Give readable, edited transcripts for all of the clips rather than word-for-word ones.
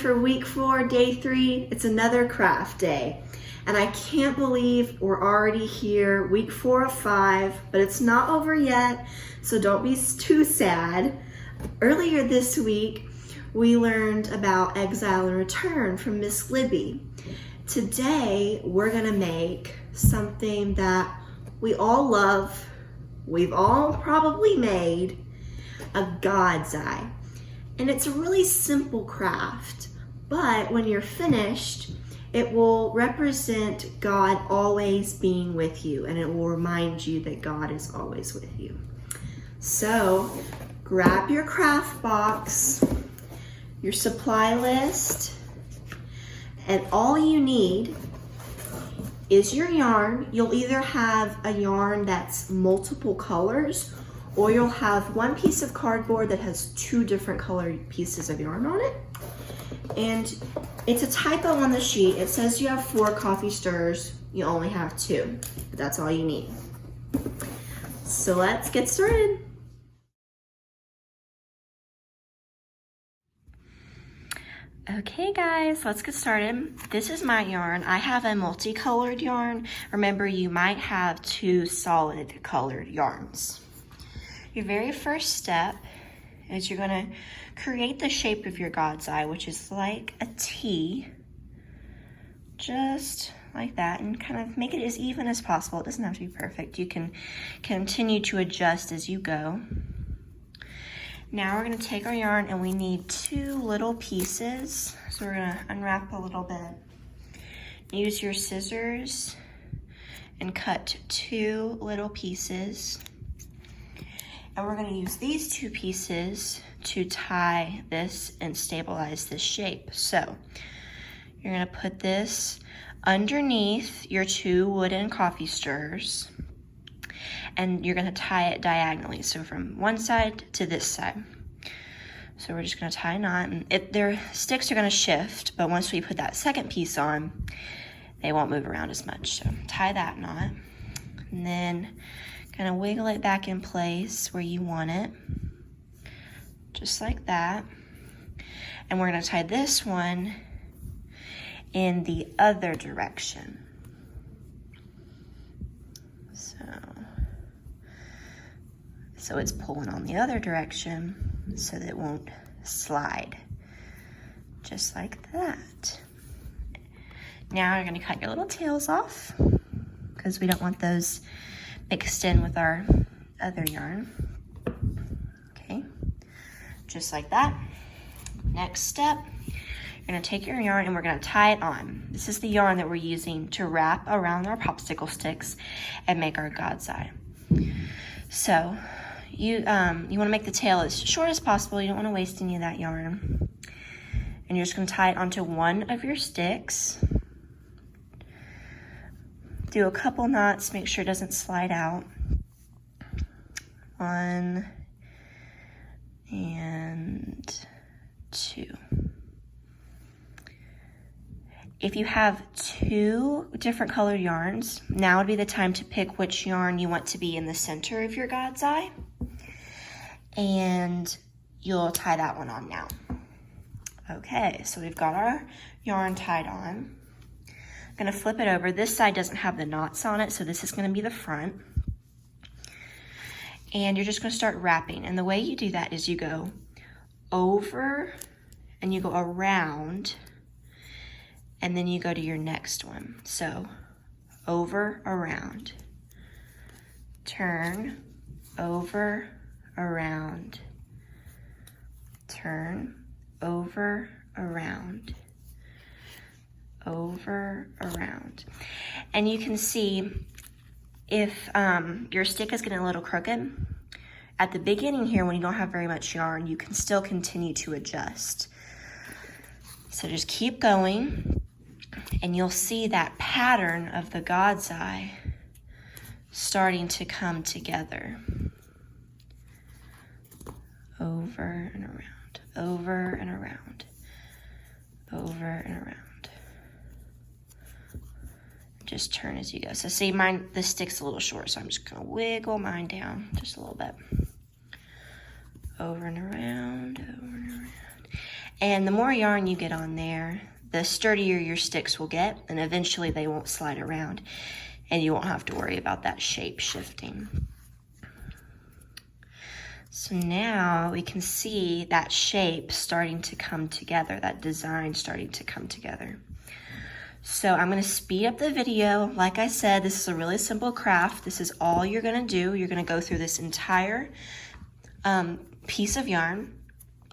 for week 4, day 3. It's another craft day. And I can't believe we're already here, week 4 of 5, but it's not over yet, so don't be too sad. Earlier this week, we learned about exile and return from Miss Libby. Today, we're gonna make something that we all love, we've all probably made, a God's eye. And it's a really simple craft, but when you're finished, it will represent God always being with you, and it will remind you that God is always with you. So grab your craft box, your supply list, and all you need is your yarn. You'll either have a yarn that's multiple colors, or you'll have one piece of cardboard that has 2 different colored pieces of yarn on it. And it's a typo on the sheet. It says you have 4 coffee stirrers. You only have 2, but that's all you need. So let's get started. Okay guys, let's get started. This is my yarn. I have a multicolored yarn. Remember, you might have 2 solid colored yarns. Your very first step is you're gonna create the shape of your God's eye, which is like a T, just like that, and kind of make it as even as possible. It doesn't have to be perfect. You can continue to adjust as you go. Now we're gonna take our yarn and we need 2 little pieces. So we're gonna unwrap a little bit. Use your scissors and cut 2 little pieces. And we're gonna use these 2 pieces to tie this and stabilize this shape. So you're gonna put this underneath your 2 wooden coffee stirrers, and you're gonna tie it diagonally. So from one side to this side. So we're just gonna tie a knot, and their sticks are gonna shift, but once we put that second piece on, they won't move around as much. So tie that knot, and then kind of wiggle it back in place where you want it, just like that. And we're gonna tie this one in the other direction. So it's pulling on the other direction so that it won't slide, just like that. Now you're gonna cut your little tails off because we don't want those mixed in with our other yarn. Okay, just like that. Next step, you're gonna take your yarn and we're gonna tie it on. This is the yarn that we're using to wrap around our popsicle sticks and make our God's eye. So you wanna make the tail as short as possible. You don't wanna waste any of that yarn. And you're just gonna tie it onto one of your sticks. Do a couple knots, make sure it doesn't slide out. 1 and 2. If you have 2 different colored yarns, now would be the time to pick which yarn you want to be in the center of your God's eye. And you'll tie that one on now. Okay, so we've got our yarn tied on. I'm gonna flip it over. This side doesn't have the knots on it, so this is gonna be the front. And you're just gonna start wrapping. And the way you do that is you go over and you go around, and then you go to your next one. So over, around, turn, over, around, turn, over, around, over, around. And you can see if your stick is getting a little crooked, at the beginning here when you don't have very much yarn, you can still continue to adjust. So just keep going and you'll see that pattern of the God's eye starting to come together. Over and around, over and around, over and around. Just turn as you go. So see, the stick's a little short, so I'm just gonna wiggle mine down just a little bit. Over and around, over and around. And the more yarn you get on there, the sturdier your sticks will get, and eventually they won't slide around and you won't have to worry about that shape shifting. So now we can see that shape starting to come together, that design starting to come together. So I'm gonna speed up the video. Like I said, this is a really simple craft. This is all you're gonna do. You're gonna go through this entire piece of yarn.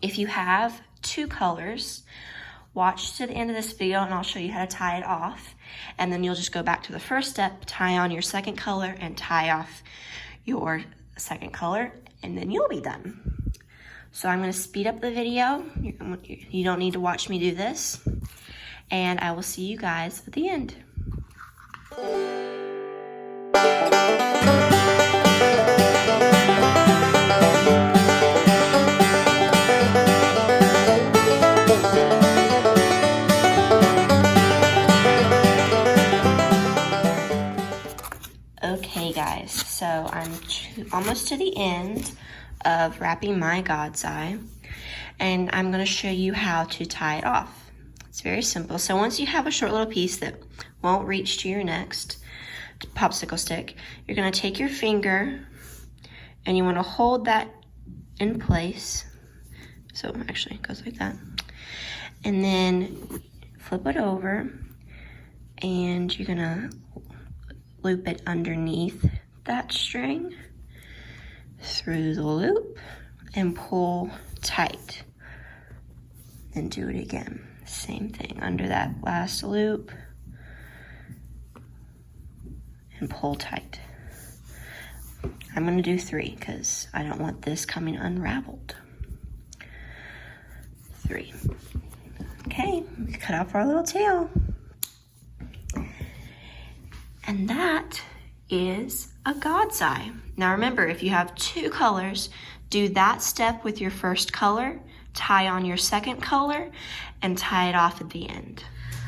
If you have 2 colors, watch to the end of this video and I'll show you how to tie it off. And then you'll just go back to the first step, tie on your second color and tie off your second color, and then you'll be done. So I'm gonna speed up the video. You don't need to watch me do this. And I will see you guys at the end. Okay guys, so I'm almost to the end of wrapping my God's Eye, and I'm going to show you how to tie it off. It's very simple. So once you have a short little piece that won't reach to your next popsicle stick, you're going to take your finger and you want to hold that in place. So actually it goes like that. And then flip it over and you're going to loop it underneath that string, through the loop, and pull tight. Then do it again. Same thing, under that last loop, and pull tight. I'm gonna do 3 because I don't want this coming unraveled. 3. Okay, we cut off our little tail. And that is a God's Eye. Now remember, if you have 2 colors, do that step with your first color, tie on your second color, and tie it off at the end.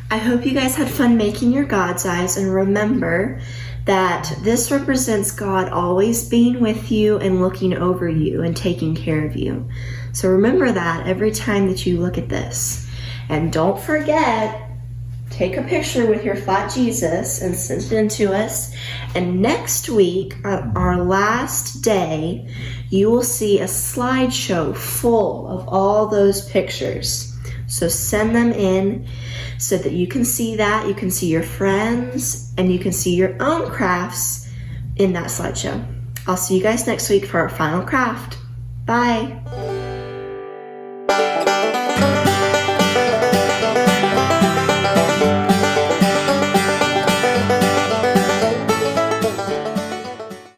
I hope you guys had fun making your God's Eyes, and remember that this represents God always being with you and looking over you and taking care of you. So remember that every time that you look at this. And don't forget, take a picture with your flat Jesus and send it in to us. And next week, on our last day, you will see a slideshow full of all those pictures. So send them in so that you can see that, you can see your friends, and you can see your own crafts in that slideshow. I'll see you guys next week for our final craft. Bye.